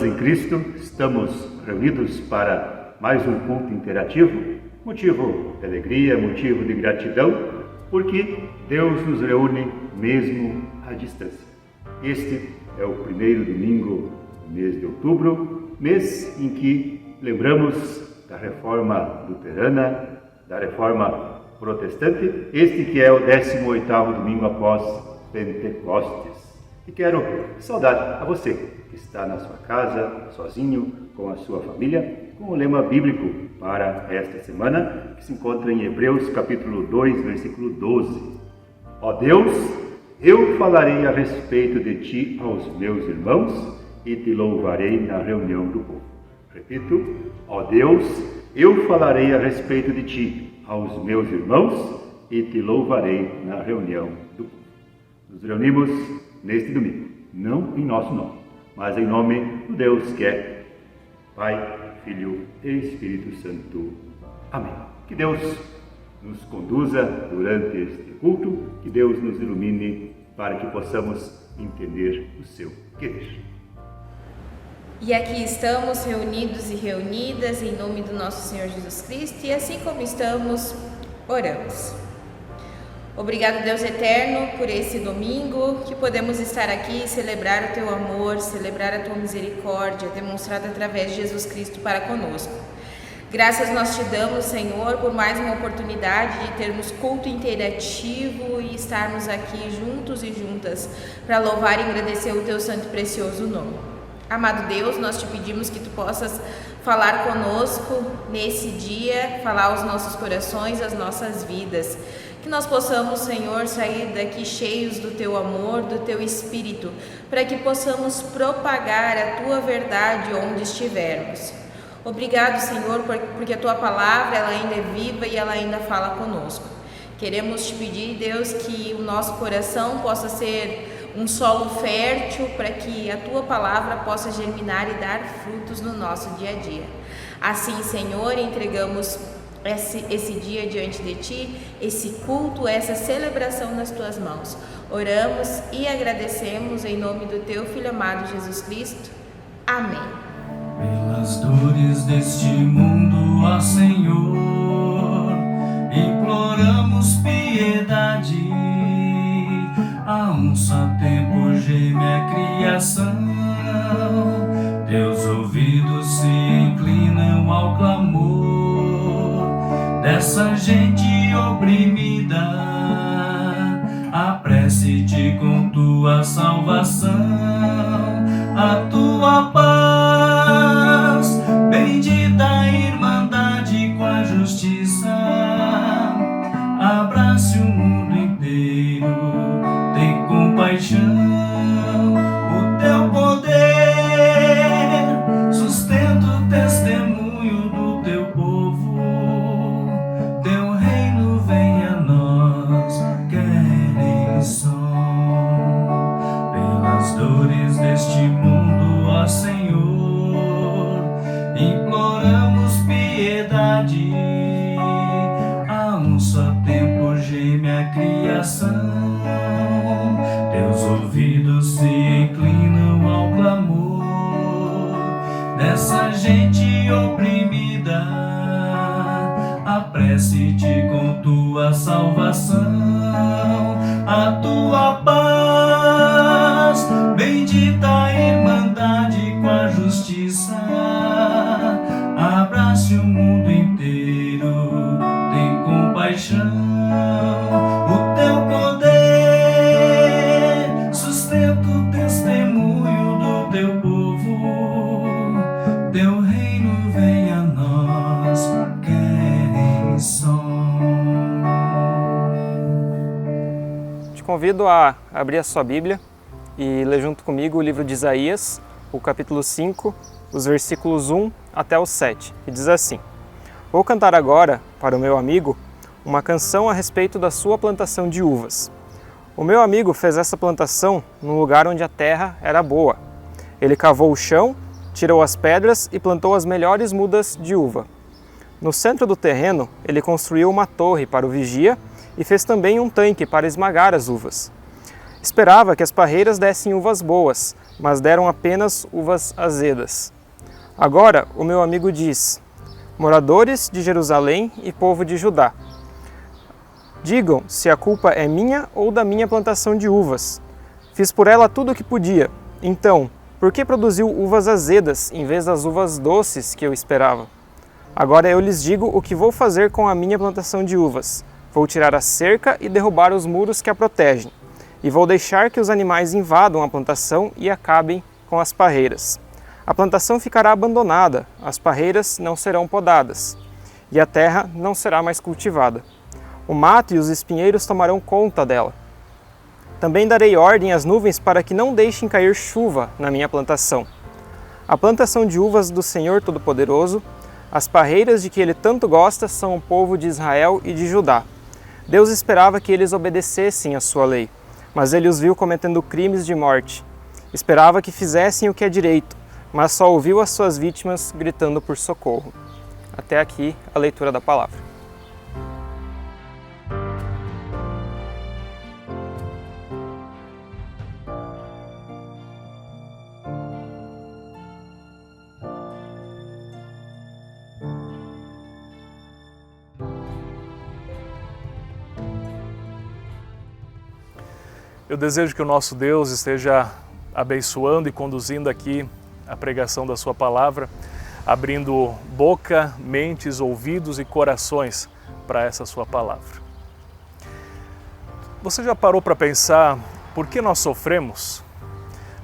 em Cristo, estamos reunidos para mais um culto interativo, motivo de alegria, motivo de gratidão, porque Deus nos reúne mesmo à distância. Este é o primeiro domingo do mês de outubro, mês em que lembramos da reforma luterana, da reforma protestante, este que é o 18º domingo após Pentecostes. E quero saudar a você que está na sua casa, sozinho, com a sua família, com o lema bíblico para esta semana, que se encontra em Hebreus capítulo 2, versículo 12. Ó Deus, eu falarei a respeito de ti aos meus irmãos e te louvarei na reunião do povo. Repito, ó Deus, eu falarei a respeito de ti aos meus irmãos e te louvarei na reunião do povo. Nos reunimos neste domingo, não em nosso nome, mas em nome do Deus que é Pai, Filho e Espírito Santo. Amém. Que Deus nos conduza durante este culto, que Deus nos ilumine para que possamos entender o seu querer. E aqui estamos reunidos e reunidas em nome do nosso Senhor Jesus Cristo, e assim como estamos, oramos. Obrigado, Deus eterno, por esse domingo, que podemos estar aqui e celebrar o Teu amor, celebrar a Tua misericórdia, demonstrada através de Jesus Cristo para conosco. Graças nós te damos, Senhor, por mais uma oportunidade de termos culto interativo e estarmos aqui juntos e juntas para louvar e agradecer o Teu santo e precioso nome. Amado Deus, nós te pedimos que Tu possas falar conosco nesse dia, falar aos nossos corações, às nossas vidas. Que nós possamos, Senhor, sair daqui cheios do Teu amor, do Teu Espírito, para que possamos propagar a Tua verdade onde estivermos. Obrigado, Senhor, porque a Tua palavra ela ainda é viva e ela ainda fala conosco. Queremos te pedir, Deus, que o nosso coração possa ser um solo fértil para que a Tua palavra possa germinar e dar frutos no nosso dia a dia. Assim, Senhor, entregamos esse dia diante de Ti, esse culto, essa celebração nas Tuas mãos. Oramos e agradecemos em nome do Teu Filho amado Jesus Cristo. Amém. Pelas dores deste mundo, ó Senhor, imploramos piedade. Há um só tempo geme a criação, Teus ouvidos se inclinam ao clamor dessa gente oprimida. Apresse-te com Tua salvação, a Tua paz, bendita irmandade com a justiça. Abrace o mundo inteiro, tem compaixão, o Teu poder sustenta o testemunho do Teu povo. Teu reino venha a nós, querem som. Pelas dores deste mundo, ó Senhor, imploramos piedade. Há um só tempo geme a criação, Teus ouvidos se inclinam ao clamor dessa gente oprimida. Apresse-te com Tua salvação, a Tua paz, bendita irmandade com a justiça. Abrace o mundo inteiro, tem compaixão, o Teu poder sustenta o testemunho do Teu povo. Teu reino vem a nós, querem som. Te convido a abrir a sua Bíblia e ler junto comigo o livro de Isaías, o capítulo 5, os versículos 1 até o 7, que diz assim: Vou cantar agora, para o meu amigo, uma canção a respeito da sua plantação de uvas. O meu amigo fez essa plantação num lugar onde a terra era boa. Ele cavou o chão, tirou as pedras e plantou as melhores mudas de uva. No centro do terreno, ele construiu uma torre para o vigia e fez também um tanque para esmagar as uvas. Esperava que as parreiras dessem uvas boas, mas deram apenas uvas azedas. Agora o meu amigo diz: moradores de Jerusalém e povo de Judá, digam se a culpa é minha ou da minha plantação de uvas. Fiz por ela tudo o que podia. Então, por que produziu uvas azedas em vez das uvas doces que eu esperava? Agora eu lhes digo o que vou fazer com a minha plantação de uvas. Vou tirar a cerca e derrubar os muros que a protegem. E vou deixar que os animais invadam a plantação e acabem com as parreiras. A plantação ficará abandonada, as parreiras não serão podadas, e a terra não será mais cultivada. O mato e os espinheiros tomarão conta dela. Também darei ordem às nuvens para que não deixem cair chuva na minha plantação. A plantação de uvas do Senhor Todo-Poderoso, as parreiras de que Ele tanto gosta, são o povo de Israel e de Judá. Deus esperava que eles obedecessem à sua lei, mas Ele os viu cometendo crimes de morte. Esperava que fizessem o que é direito, mas só ouviu as suas vítimas gritando por socorro. Até aqui a leitura da palavra. Eu desejo que o nosso Deus esteja abençoando e conduzindo aqui a pregação da sua palavra, abrindo boca, mentes, ouvidos e corações para essa sua palavra. Você já parou para pensar por que nós sofremos?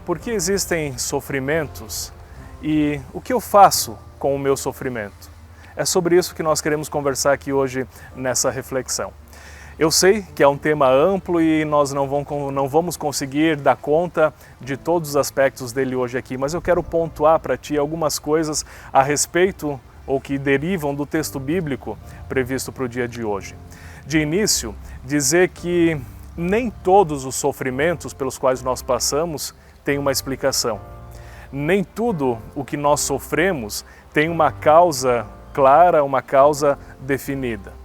Por que existem sofrimentos? E o que eu faço com o meu sofrimento? É sobre isso que nós queremos conversar aqui hoje nessa reflexão. Eu sei que é um tema amplo e nós não vamos conseguir dar conta de todos os aspectos dele hoje aqui, mas eu quero pontuar para ti algumas coisas a respeito ou que derivam do texto bíblico previsto para o dia de hoje. De início, dizer que nem todos os sofrimentos pelos quais nós passamos têm uma explicação. Nem tudo o que nós sofremos tem uma causa clara, uma causa definida.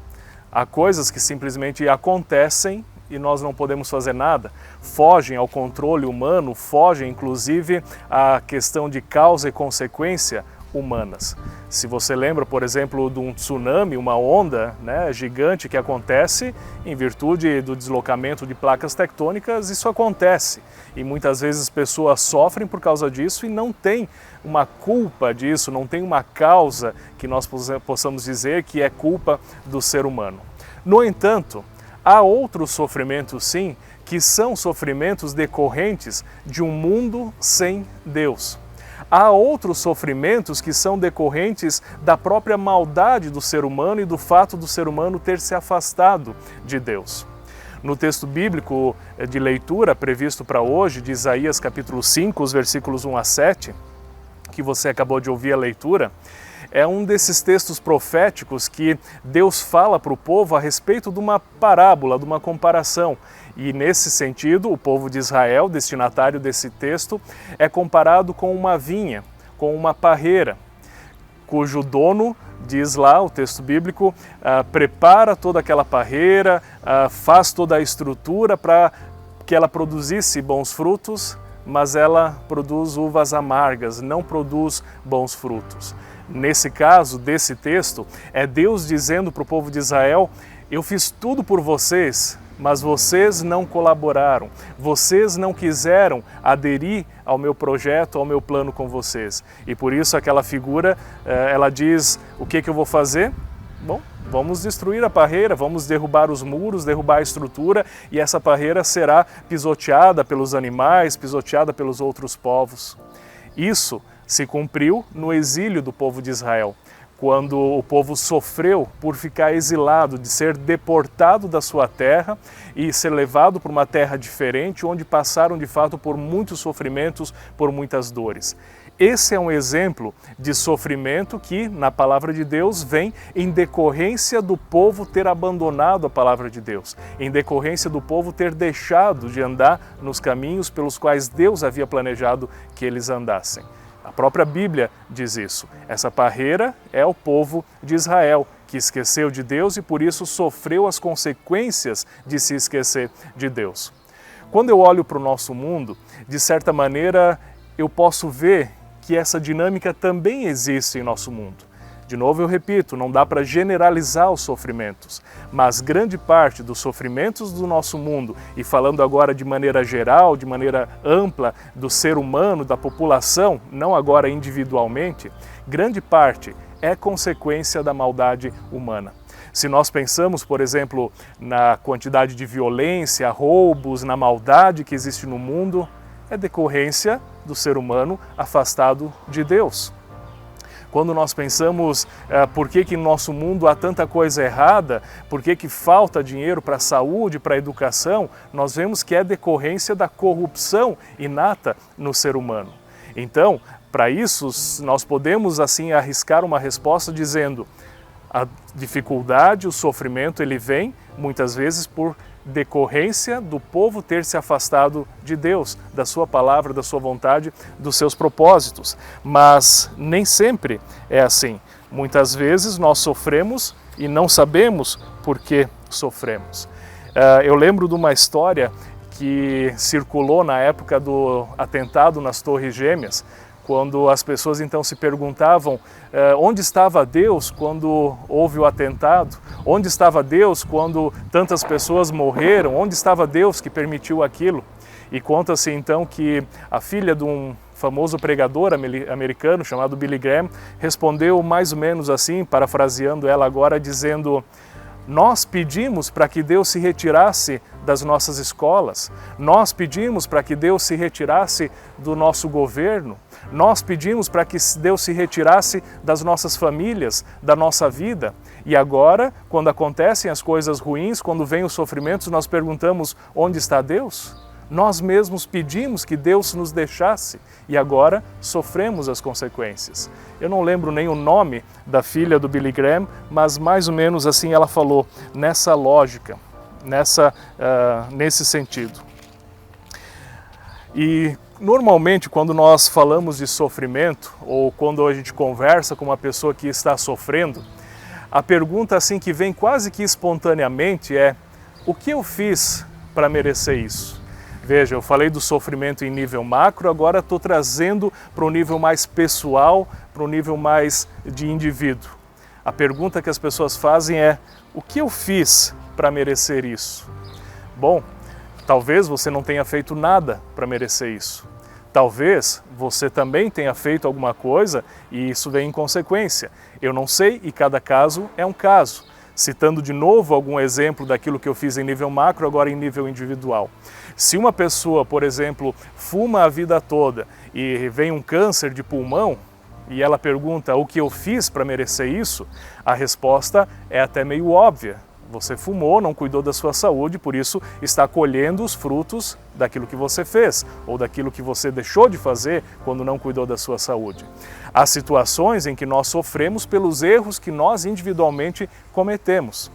Há coisas que simplesmente acontecem e nós não podemos fazer nada, fogem ao controle humano, fogem inclusive à questão de causa e consequência humanas. Se você lembra, por exemplo, de um tsunami, uma onda gigante que acontece em virtude do deslocamento de placas tectônicas, isso acontece. E muitas vezes pessoas sofrem por causa disso e não tem uma culpa disso, não tem uma causa que nós possamos dizer que é culpa do ser humano. No entanto, há outros sofrimentos sim, que são sofrimentos decorrentes de um mundo sem Deus. Há outros sofrimentos que são decorrentes da própria maldade do ser humano e do fato do ser humano ter se afastado de Deus. No texto bíblico de leitura previsto para hoje, de Isaías capítulo 5, os versículos 1 a 7, que você acabou de ouvir a leitura, é um desses textos proféticos que Deus fala para o povo a respeito de uma parábola, de uma comparação. E nesse sentido, o povo de Israel, destinatário desse texto, é comparado com uma vinha, com uma parreira, cujo dono, diz lá o texto bíblico, prepara toda aquela parreira, faz toda a estrutura para que ela produzisse bons frutos, mas ela produz uvas amargas, não produz bons frutos. Nesse caso, desse texto, é Deus dizendo para o povo de Israel: eu fiz tudo por vocês, mas vocês não colaboraram, vocês não quiseram aderir ao meu projeto, ao meu plano com vocês. E por isso aquela figura, ela diz: o que eu vou fazer? Bom, vamos destruir a parreira, vamos derrubar os muros, derrubar a estrutura, e essa parreira será pisoteada pelos animais, pisoteada pelos outros povos. Isso se cumpriu no exílio do povo de Israel, quando o povo sofreu por ficar exilado, de ser deportado da sua terra e ser levado para uma terra diferente, onde passaram de fato por muitos sofrimentos, por muitas dores. Esse é um exemplo de sofrimento que, na palavra de Deus, vem em decorrência do povo ter abandonado a palavra de Deus, em decorrência do povo ter deixado de andar nos caminhos pelos quais Deus havia planejado que eles andassem. A própria Bíblia diz isso. Essa parreira é o povo de Israel, que esqueceu de Deus e por isso sofreu as consequências de se esquecer de Deus. Quando eu olho para o nosso mundo, de certa maneira, eu posso ver que essa dinâmica também existe em nosso mundo. De novo eu repito, não dá para generalizar os sofrimentos, mas grande parte dos sofrimentos do nosso mundo, e falando agora de maneira geral, de maneira ampla, do ser humano, da população, não agora individualmente, grande parte é consequência da maldade humana. Se nós pensamos, por exemplo, na quantidade de violência, roubos, na maldade que existe no mundo, é decorrência do ser humano afastado de Deus. Quando nós pensamos por que no nosso mundo há tanta coisa errada, por que falta dinheiro para a saúde, para a educação, nós vemos que é decorrência da corrupção inata no ser humano. Então, para isso, nós podemos assim arriscar uma resposta dizendo: a dificuldade, o sofrimento, ele vem muitas vezes por decorrência do povo ter se afastado de Deus, da sua palavra, da sua vontade, dos seus propósitos. Mas nem sempre é assim. Muitas vezes nós sofremos e não sabemos por que sofremos. Eu lembro de uma história que circulou na época do atentado nas Torres Gêmeas, quando as pessoas então se perguntavam onde estava Deus quando houve o atentado, onde estava Deus quando tantas pessoas morreram, onde estava Deus que permitiu aquilo. E conta-se então que a filha de um famoso pregador americano chamado Billy Graham respondeu mais ou menos assim, parafraseando ela agora, dizendo: nós pedimos para que Deus se retirasse das nossas escolas, nós pedimos para que Deus se retirasse do nosso governo, nós pedimos para que Deus se retirasse das nossas famílias, da nossa vida. E agora, quando acontecem as coisas ruins, quando vêm os sofrimentos, nós perguntamos: onde está Deus? Nós mesmos pedimos que Deus nos deixasse e agora sofremos as consequências. Eu não lembro nem o nome da filha do Billy Graham, mas mais ou menos assim ela falou, nessa lógica, nesse sentido. E normalmente quando nós falamos de sofrimento ou quando a gente conversa com uma pessoa que está sofrendo, a pergunta assim que vem quase que espontaneamente é: o que eu fiz para merecer isso? Veja, eu falei do sofrimento em nível macro, agora estou trazendo para o nível mais pessoal, para o nível mais de indivíduo. A pergunta que as pessoas fazem é: o que eu fiz para merecer isso? Bom, talvez você não tenha feito nada para merecer isso. Talvez você também tenha feito alguma coisa e isso vem em consequência. Eu não sei e cada caso é um caso. Citando de novo algum exemplo daquilo que eu fiz em nível macro, agora em nível individual. Se uma pessoa, por exemplo, fuma a vida toda e vem um câncer de pulmão e ela pergunta o que eu fiz para merecer isso, a resposta é até meio óbvia. Você fumou, não cuidou da sua saúde, por isso está colhendo os frutos daquilo que você fez ou daquilo que você deixou de fazer quando não cuidou da sua saúde. Há situações em que nós sofremos pelos erros que nós individualmente cometemos.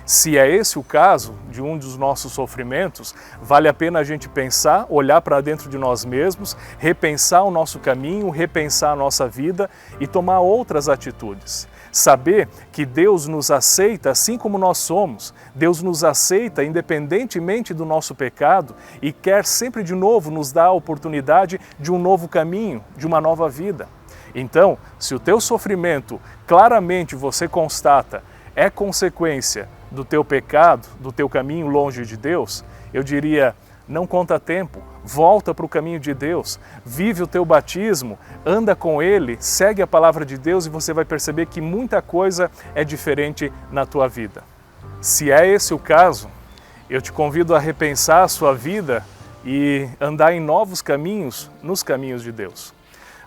Se é esse o caso de um dos nossos sofrimentos, vale a pena a gente pensar, olhar para dentro de nós mesmos, repensar o nosso caminho, repensar a nossa vida e tomar outras atitudes. Saber que Deus nos aceita assim como nós somos, Deus nos aceita independentemente do nosso pecado e quer sempre de novo nos dar a oportunidade de um novo caminho, de uma nova vida. Então, se o teu sofrimento claramente você constata é consequência do teu pecado, do teu caminho longe de Deus, eu diria: não conta tempo, volta para o caminho de Deus, vive o teu batismo, anda com Ele, segue a palavra de Deus e você vai perceber que muita coisa é diferente na tua vida. Se é esse o caso, eu te convido a repensar a sua vida e andar em novos caminhos, nos caminhos de Deus.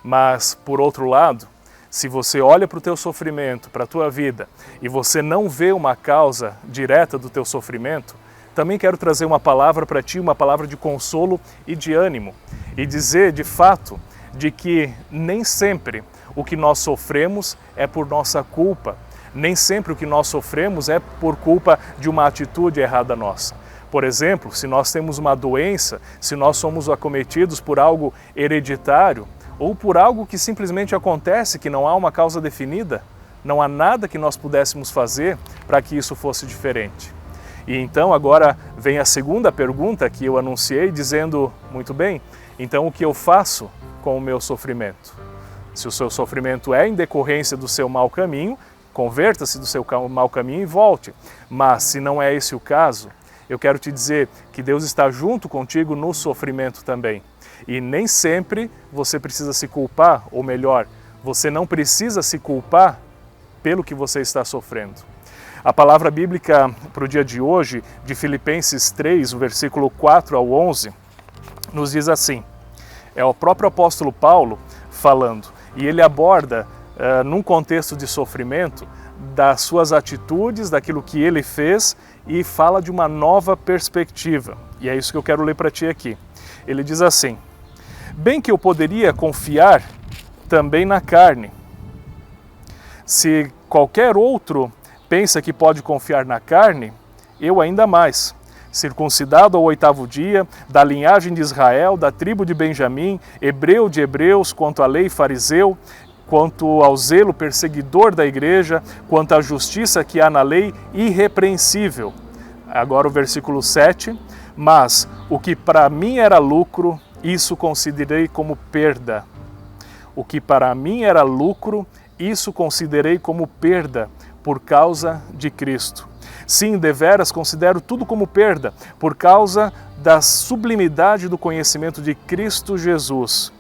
Mas, por outro lado, se você olha para o teu sofrimento, para a tua vida, e você não vê uma causa direta do teu sofrimento, também quero trazer uma palavra para ti, uma palavra de consolo e de ânimo, e dizer de fato de que nem sempre o que nós sofremos é por nossa culpa, nem sempre o que nós sofremos é por culpa de uma atitude errada nossa. Por exemplo, se nós temos uma doença, se nós somos acometidos por algo hereditário, ou por algo que simplesmente acontece, que não há uma causa definida, não há nada que nós pudéssemos fazer para que isso fosse diferente. E então agora vem a segunda pergunta que eu anunciei, dizendo, muito bem, então o que eu faço com o meu sofrimento? Se o seu sofrimento é em decorrência do seu mau caminho, converta-se do seu mau caminho e volte. Mas se não é esse o caso, eu quero te dizer que Deus está junto contigo no sofrimento também. E nem sempre você precisa se culpar, ou melhor, você não precisa se culpar pelo que você está sofrendo. A palavra bíblica para o dia de hoje, de Filipenses 3, o versículo 4 ao 11, nos diz assim, é o próprio apóstolo Paulo falando, e ele aborda, num contexto de sofrimento, das suas atitudes, daquilo que ele fez, e fala de uma nova perspectiva. E é isso que eu quero ler para ti aqui. Ele diz assim, bem que eu poderia confiar também na carne. Se qualquer outro pensa que pode confiar na carne, eu ainda mais. Circuncidado ao 8º dia, da linhagem de Israel, da tribo de Benjamim, hebreu de hebreus, quanto à lei fariseu, quanto ao zelo perseguidor da igreja, quanto à justiça que há na lei, irrepreensível. Agora o versículo 7, mas o que para mim era lucro, isso considerei como perda. O que para mim era lucro, isso considerei como perda, por causa de Cristo. Sim, deveras considero tudo como perda, por causa da sublimidade do conhecimento de Cristo Jesus,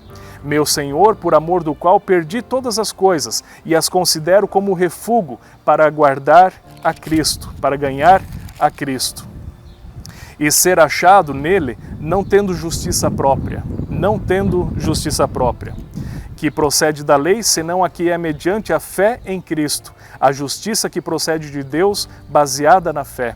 meu Senhor, por amor do qual perdi todas as coisas e as considero como refúgio para guardar a Cristo, para ganhar a Cristo. E ser achado nele, não tendo justiça própria, que procede da lei, senão a que é mediante a fé em Cristo, a justiça que procede de Deus, baseada na fé,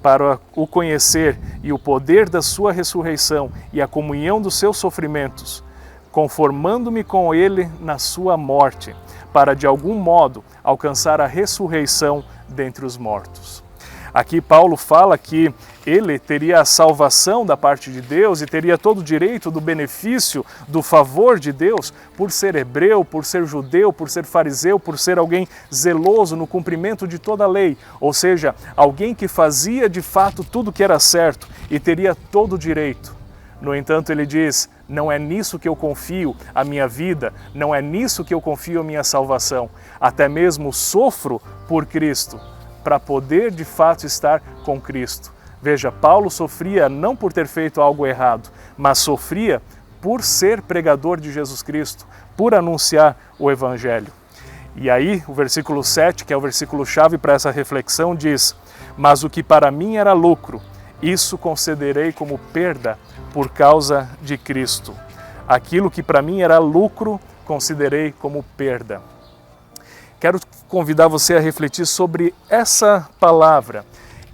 para o conhecer e o poder da sua ressurreição e a comunhão dos seus sofrimentos, conformando-me com ele na sua morte, para de algum modo alcançar a ressurreição dentre os mortos. Aqui Paulo fala que ele teria a salvação da parte de Deus e teria todo o direito do benefício, do favor de Deus, por ser hebreu, por ser judeu, por ser fariseu, por ser alguém zeloso no cumprimento de toda a lei, ou seja, alguém que fazia de fato tudo que era certo e teria todo o direito. No entanto, ele diz, não é nisso que eu confio a minha vida, não é nisso que eu confio a minha salvação, até mesmo sofro por Cristo, para poder de fato estar com Cristo. Veja, Paulo sofria não por ter feito algo errado, mas sofria por ser pregador de Jesus Cristo, por anunciar o Evangelho. E aí, o versículo 7, que é o versículo chave para essa reflexão, diz, mas o que para mim era lucro, isso considerei como perda por causa de Cristo. Aquilo que para mim era lucro, considerei como perda. Quero convidar você a refletir sobre essa palavra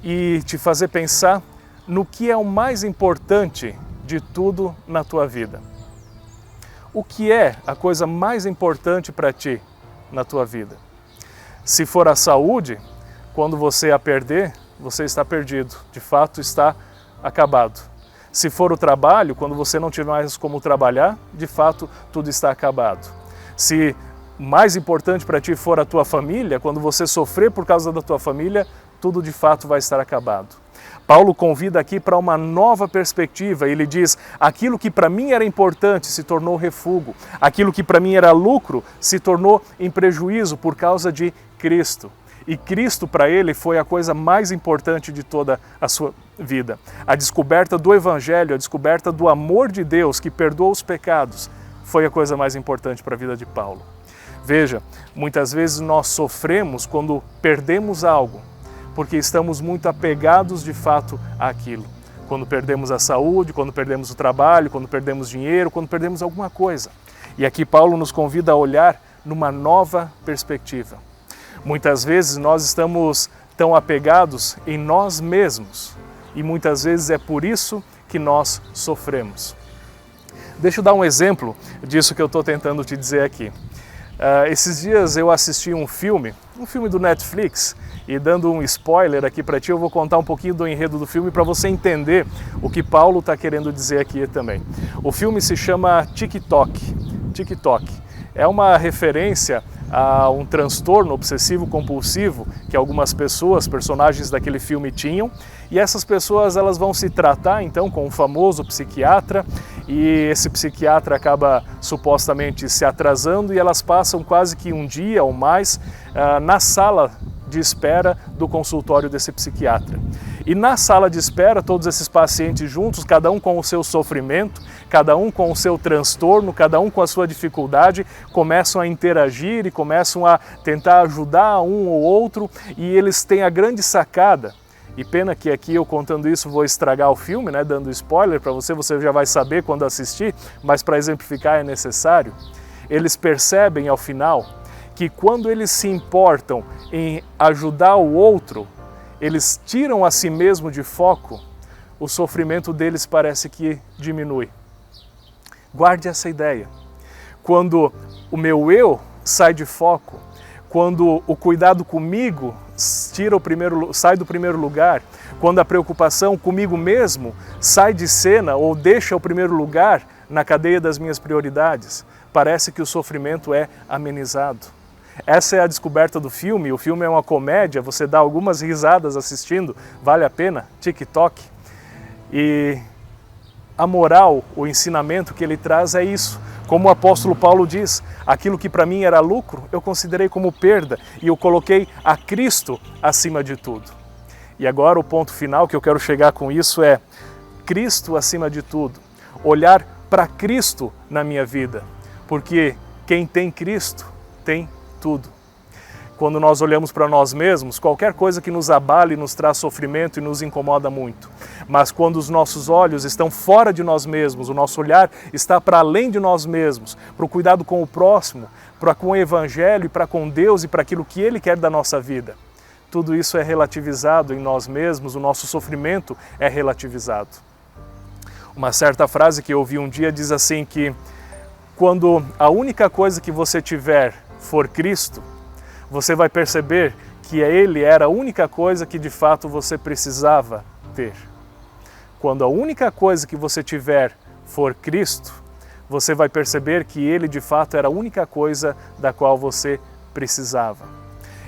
e te fazer pensar no que é o mais importante de tudo na tua vida. O que é a coisa mais importante para ti na tua vida? Se for a saúde, quando você a perder, você está perdido, de fato está acabado. Se for o trabalho, quando você não tiver mais como trabalhar, de fato tudo está acabado. Se o mais importante para ti for a tua família, quando você sofrer por causa da tua família, tudo de fato vai estar acabado. Paulo convida aqui para uma nova perspectiva. Ele diz, aquilo que para mim era importante se tornou refúgio, aquilo que para mim era lucro se tornou em prejuízo por causa de Cristo. E Cristo para ele foi a coisa mais importante de toda a sua vida. A descoberta do Evangelho, a descoberta do amor de Deus que perdoa os pecados, foi a coisa mais importante para a vida de Paulo. Veja, muitas vezes nós sofremos quando perdemos algo, porque estamos muito apegados de fato àquilo. Quando perdemos a saúde, quando perdemos o trabalho, quando perdemos dinheiro, quando perdemos alguma coisa. E aqui Paulo nos convida a olhar numa nova perspectiva. Muitas vezes nós estamos tão apegados em nós mesmos e muitas vezes é por isso que nós sofremos. Deixa eu dar um exemplo disso que eu estou tentando te dizer aqui. Esses dias eu assisti um filme do Netflix, e dando um spoiler aqui para ti, eu vou contar um pouquinho do enredo do filme para você entender o que Paulo está querendo dizer aqui também. O filme se chama TikTok. TikTok é uma referência a um transtorno obsessivo compulsivo que algumas pessoas, personagens daquele filme, tinham, e essas pessoas elas vão se tratar então com um famoso psiquiatra, e esse psiquiatra acaba supostamente se atrasando e elas passam quase que um dia ou mais na sala de espera do consultório desse psiquiatra. E na sala de espera, todos esses pacientes juntos, cada um com o seu sofrimento, cada um com o seu transtorno, cada um com a sua dificuldade, começam a interagir e começam a tentar ajudar um ou outro, e eles têm a grande sacada. E pena que aqui eu contando isso vou estragar o filme, né, dando spoiler para você, você já vai saber quando assistir, mas para exemplificar é necessário. Eles percebem ao final que quando eles se importam em ajudar o outro, eles tiram a si mesmo de foco, o sofrimento deles parece que diminui. Guarde essa ideia. Quando o meu eu sai de foco, quando o cuidado comigo sai do primeiro lugar, quando a preocupação comigo mesmo sai de cena ou deixa o primeiro lugar na cadeia das minhas prioridades, parece que o sofrimento é amenizado. Essa é a descoberta do filme. O filme é uma comédia, você dá algumas risadas assistindo, vale a pena, TikTok. E a moral, o ensinamento que ele traz é isso. Como o apóstolo Paulo diz, aquilo que para mim era lucro, eu considerei como perda e eu coloquei a Cristo acima de tudo. E agora o ponto final que eu quero chegar com isso é Cristo acima de tudo. Olhar para Cristo na minha vida, porque quem tem Cristo tem tudo. Quando nós olhamos para nós mesmos, qualquer coisa que nos abale nos traz sofrimento e nos incomoda muito. Mas quando os nossos olhos estão fora de nós mesmos, o nosso olhar está para além de nós mesmos, para o cuidado com o próximo, para com o Evangelho e para com Deus e para aquilo que Ele quer da nossa vida. Tudo isso é relativizado em nós mesmos, o nosso sofrimento é relativizado. Uma certa frase que eu ouvi um dia diz assim que quando a única coisa que você tiver for Cristo, você vai perceber que Ele era a única coisa que de fato você precisava ter. Quando a única coisa que você tiver for Cristo, você vai perceber que Ele de fato era a única coisa da qual você precisava.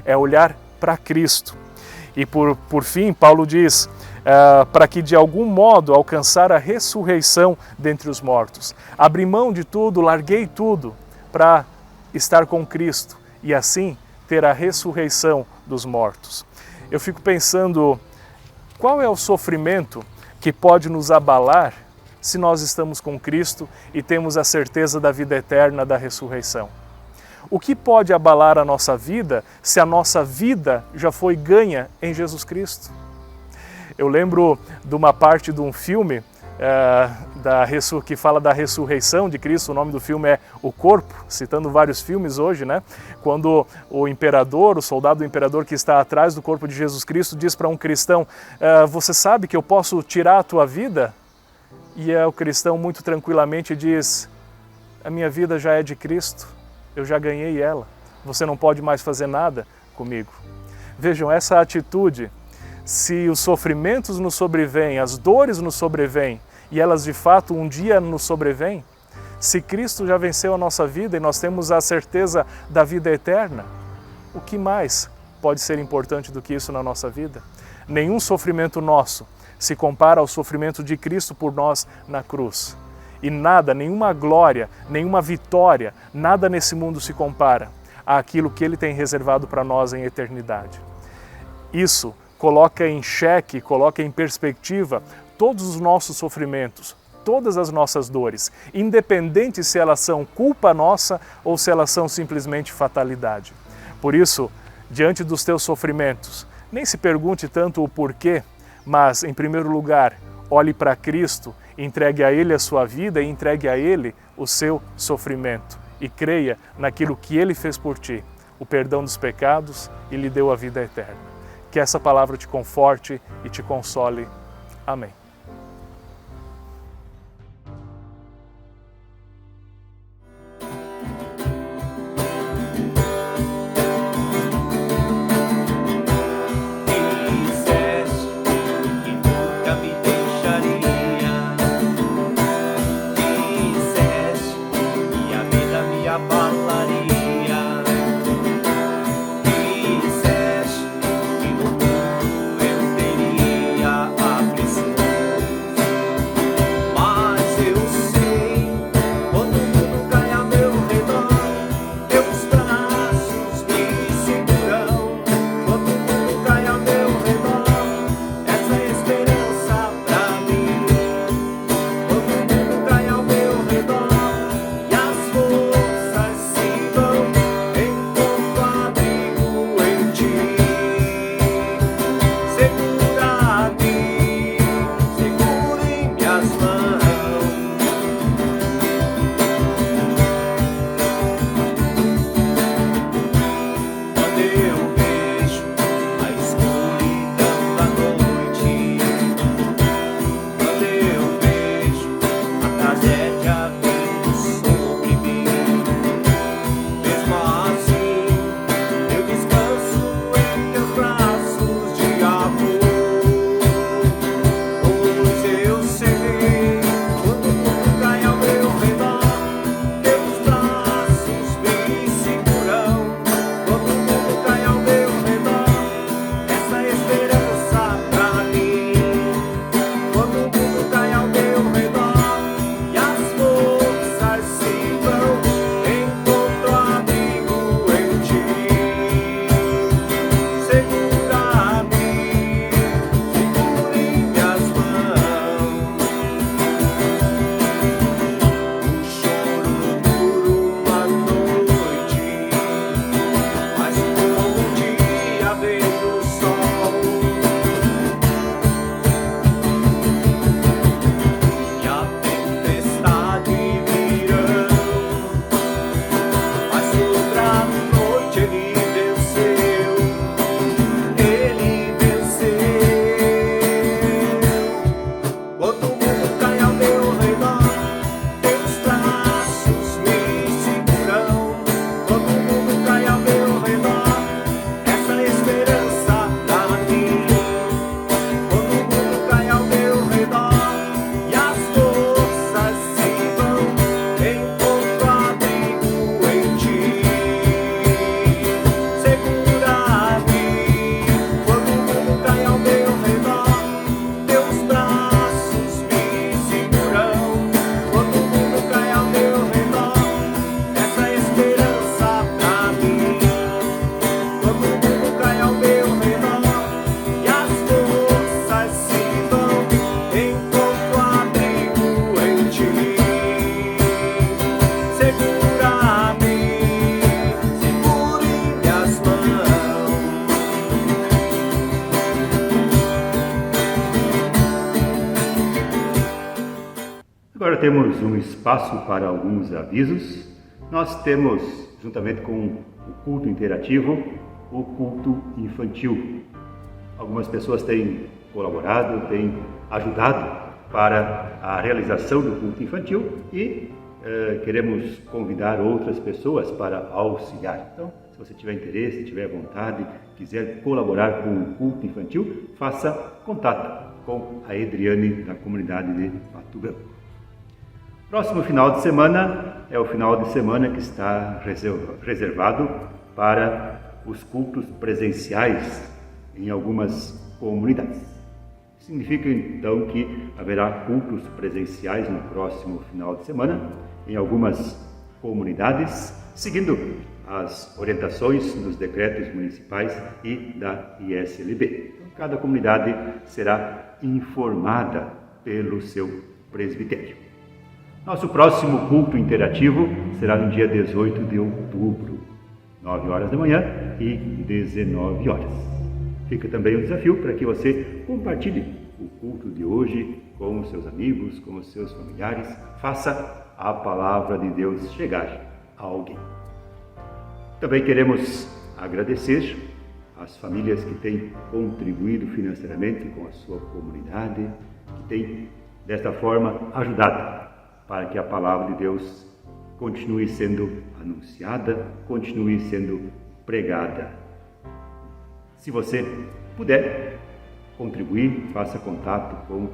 É olhar para Cristo. E por fim, Paulo diz, para que de algum modo alcançar a ressurreição dentre os mortos. Abri mão de tudo, larguei tudo para estar com Cristo e assim ter a ressurreição dos mortos. Eu fico pensando, qual é o sofrimento que pode nos abalar se nós estamos com Cristo e temos a certeza da vida eterna, da ressurreição? O que pode abalar a nossa vida se a nossa vida já foi ganha em Jesus Cristo? Eu lembro de uma parte de um filme que fala da ressurreição de Cristo. O nome do filme é O Corpo, citando vários filmes hoje, né? Quando o imperador, o soldado do imperador que está atrás do corpo de Jesus Cristo diz para um cristão, você sabe que eu posso tirar a tua vida? E o cristão muito tranquilamente diz, a minha vida já é de Cristo, eu já ganhei ela, você não pode mais fazer nada comigo. Vejam, essa atitude, se os sofrimentos nos sobrevêm, as dores nos sobrevêm, e elas de fato um dia nos sobrevêm, se Cristo já venceu a nossa vida e nós temos a certeza da vida eterna, o que mais pode ser importante do que isso na nossa vida? Nenhum sofrimento nosso se compara ao sofrimento de Cristo por nós na cruz. E nada, nenhuma glória, nenhuma vitória, nada nesse mundo se compara àquilo que Ele tem reservado para nós em eternidade. Isso coloca em xeque, coloca em perspectiva todos os nossos sofrimentos, todas as nossas dores, independente se elas são culpa nossa ou se elas são simplesmente fatalidade. Por isso, diante dos teus sofrimentos, nem se pergunte tanto o porquê, mas, em primeiro lugar, olhe para Cristo, entregue a Ele a sua vida e entregue a Ele o seu sofrimento. E creia naquilo que Ele fez por ti, o perdão dos pecados e lhe deu a vida eterna. Que essa palavra te conforte e te console. Amém. Agora temos um espaço para alguns avisos. Nós temos, juntamente com o culto interativo, o culto infantil. Algumas pessoas têm colaborado, têm ajudado para a realização do culto infantil e queremos convidar outras pessoas para auxiliar. Então, se você tiver interesse, tiver vontade, quiser colaborar com o culto infantil, faça contato com a Edriane da comunidade de Pato Branco. Próximo final de semana é o final de semana que está reservado para os cultos presenciais em algumas comunidades. Significa então que haverá cultos presenciais no próximo final de semana em algumas comunidades, seguindo as orientações dos decretos municipais e da ISLB. Então, cada comunidade será informada pelo seu presbitério. Nosso próximo culto interativo será no dia 18 de outubro, 9 horas da manhã e 19 horas. Fica também um desafio para que você compartilhe o culto de hoje com os seus amigos, com os seus familiares. Faça a palavra de Deus chegar a alguém. Também queremos agradecer às famílias que têm contribuído financeiramente com a sua comunidade, que têm, desta forma, ajudado para que a palavra de Deus continue sendo anunciada, continue sendo pregada. Se você puder contribuir, faça contato com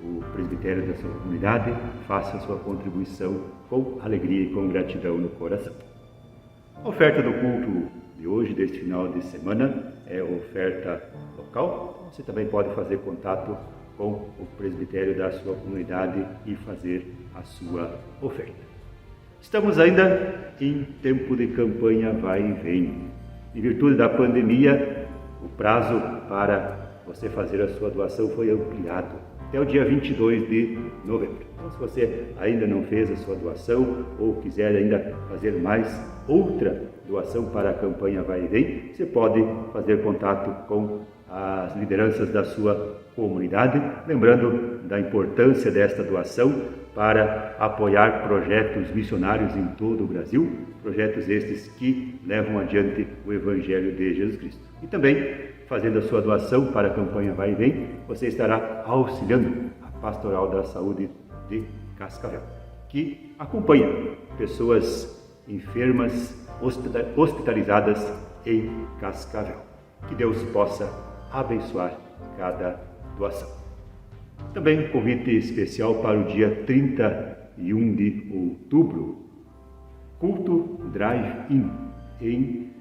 o presbitério da sua comunidade, faça a sua contribuição com alegria e com gratidão no coração. A oferta do culto de hoje, deste final de semana, é oferta local. Você também pode fazer contato com o presbitério da sua comunidade e fazer a sua oferta. Estamos ainda em tempo de campanha vai e vem. Em virtude da pandemia, o prazo para você fazer a sua doação foi ampliado até o dia 22 de novembro. Então, se você ainda não fez a sua doação ou quiser ainda fazer mais outra doação para a campanha vai e vem, você pode fazer contato com as lideranças da sua comunidade, lembrando da importância desta doação para apoiar projetos missionários em todo o Brasil, projetos estes que levam adiante o Evangelho de Jesus Cristo. E também, fazendo a sua doação para a campanha Vai e Vem, você estará auxiliando a Pastoral da Saúde de Cascavel, que acompanha pessoas enfermas, hospitalizadas em Cascavel. Que Deus possa abençoar cada doação. Também um convite especial para o dia 31 de outubro, culto drive-in em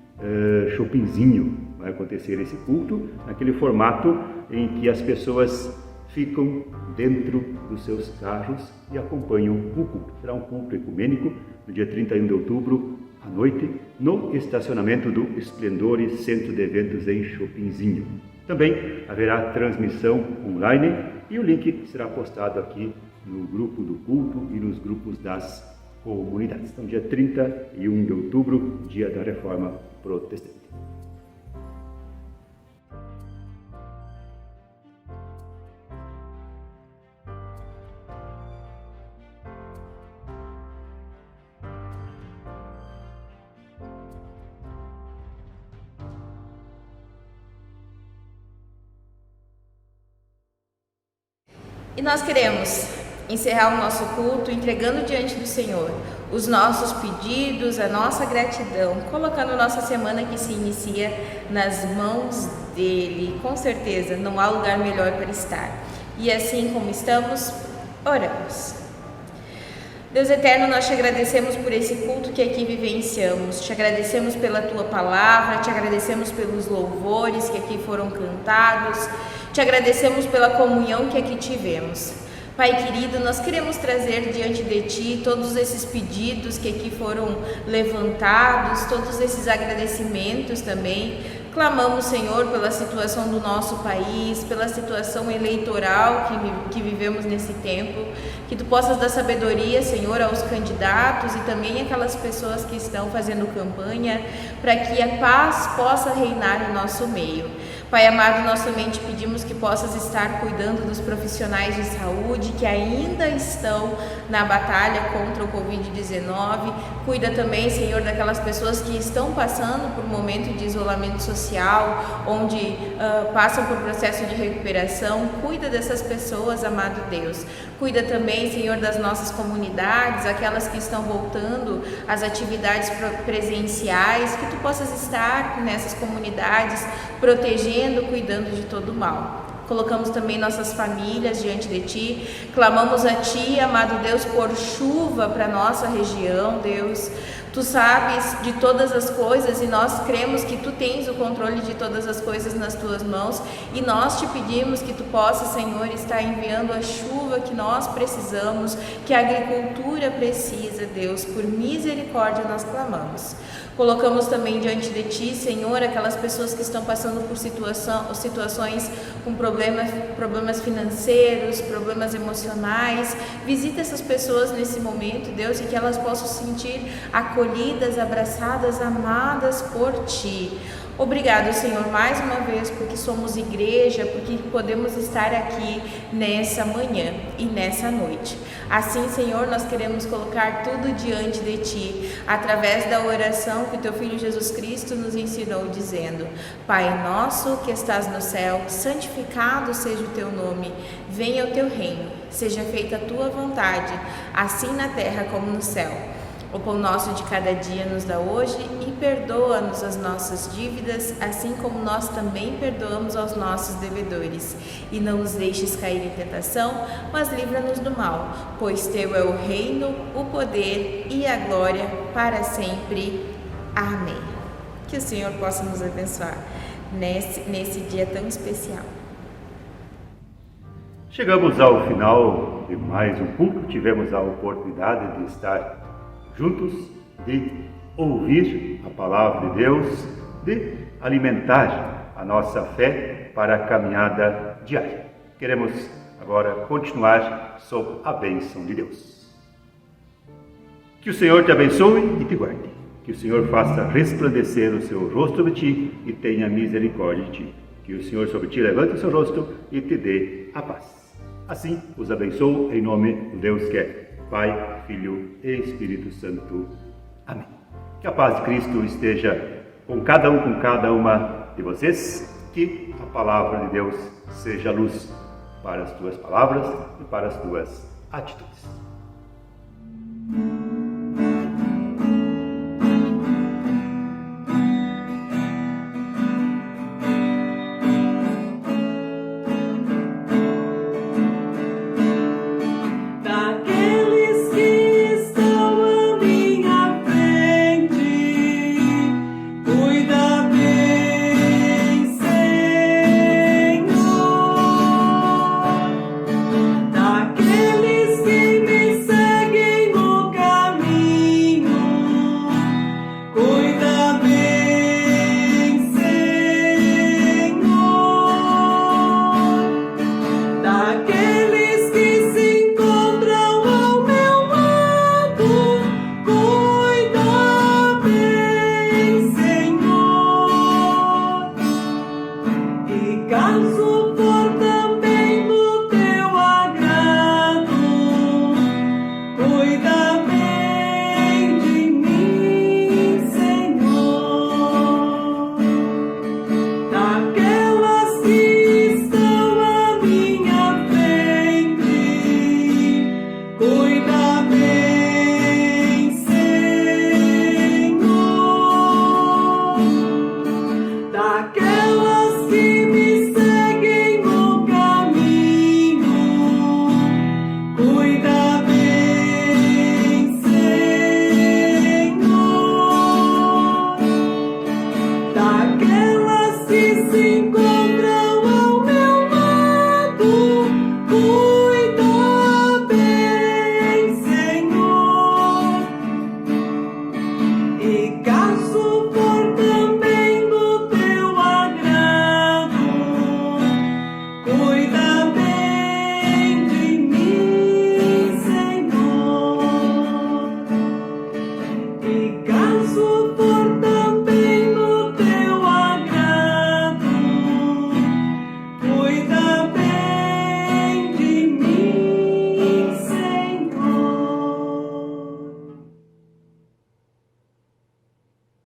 Chopinzinho. Vai acontecer esse culto naquele formato em que as pessoas ficam dentro dos seus carros e acompanham o culto. Será um culto ecumênico no dia 31 de outubro, à noite, no estacionamento do Esplendores Centro de Eventos em Chopinzinho. Também haverá transmissão online e o link será postado aqui no grupo do culto e nos grupos das comunidades. Então, dia 31 de outubro, dia da Reforma Protestante. E nós queremos encerrar o nosso culto entregando diante do Senhor os nossos pedidos, a nossa gratidão, colocando nossa semana que se inicia nas mãos dele. Com certeza não há lugar melhor para estar. E assim como estamos, oramos. Deus eterno, nós te agradecemos por esse culto que aqui vivenciamos, te agradecemos pela tua palavra, te agradecemos pelos louvores que aqui foram cantados, te agradecemos pela comunhão que aqui tivemos. Pai querido, nós queremos trazer diante de Ti todos esses pedidos que aqui foram levantados, todos esses agradecimentos também. Clamamos, Senhor, pela situação do nosso país, pela situação eleitoral que vivemos nesse tempo, que Tu possas dar sabedoria, Senhor, aos candidatos e também aquelas pessoas que estão fazendo campanha, para que a paz possa reinar em nosso meio. Pai amado, nós também te pedimos que possas estar cuidando dos profissionais de saúde que ainda estão na batalha contra o Covid-19. Cuida também, Senhor, daquelas pessoas que estão passando por um momento de isolamento social, onde passam por processo de recuperação. Cuida dessas pessoas, amado Deus. Cuida também, Senhor, das nossas comunidades, aquelas que estão voltando às atividades presenciais, que tu possas estar nessas comunidades, protegendo, cuidando de todo o mal. Colocamos também nossas famílias diante de Ti, clamamos a Ti, amado Deus, por chuva para nossa região, Deus. Tu sabes de todas as coisas e nós cremos que Tu tens o controle de todas as coisas nas Tuas mãos, e nós Te pedimos que Tu possas, Senhor, estar enviando a chuva que nós precisamos, que a agricultura precisa, Deus. Por misericórdia nós clamamos. Colocamos também diante de Ti, Senhor, aquelas pessoas que estão passando por situações com problemas financeiros, problemas emocionais. Visita essas pessoas nesse momento, Deus, e que elas possam se sentir acolhidas, abraçadas, amadas por Ti. Obrigado, Senhor, mais uma vez, porque somos igreja, porque podemos estar aqui nessa manhã e nessa noite. Assim, Senhor, nós queremos colocar tudo diante de Ti, através da oração que Teu Filho Jesus Cristo nos ensinou, dizendo: Pai nosso que estás no céu, santificado seja o Teu nome, venha o Teu reino, seja feita a Tua vontade, assim na terra como no céu. O pão nosso de cada dia nos dá hoje e perdoa-nos as nossas dívidas, assim como nós também perdoamos aos nossos devedores. E não nos deixes cair em tentação, mas livra-nos do mal, pois Teu é o reino, o poder e a glória para sempre. Amém. Que o Senhor possa nos abençoar nesse dia tão especial. Chegamos ao final de mais um culto. Tivemos a oportunidade de estar juntos, de ouvir a palavra de Deus, de alimentar a nossa fé para a caminhada diária. Queremos agora continuar sob a bênção de Deus. Que o Senhor te abençoe e te guarde. Que o Senhor faça resplandecer o seu rosto sobre ti e tenha misericórdia de ti. Que o Senhor sobre ti levante o seu rosto e te dê a paz. Assim os abençoo em nome do Deus que é Pai, Filho e Espírito Santo. Amém. Que a paz de Cristo esteja com cada uma de vocês. Que a palavra de Deus seja luz para as tuas palavras e para as tuas atitudes.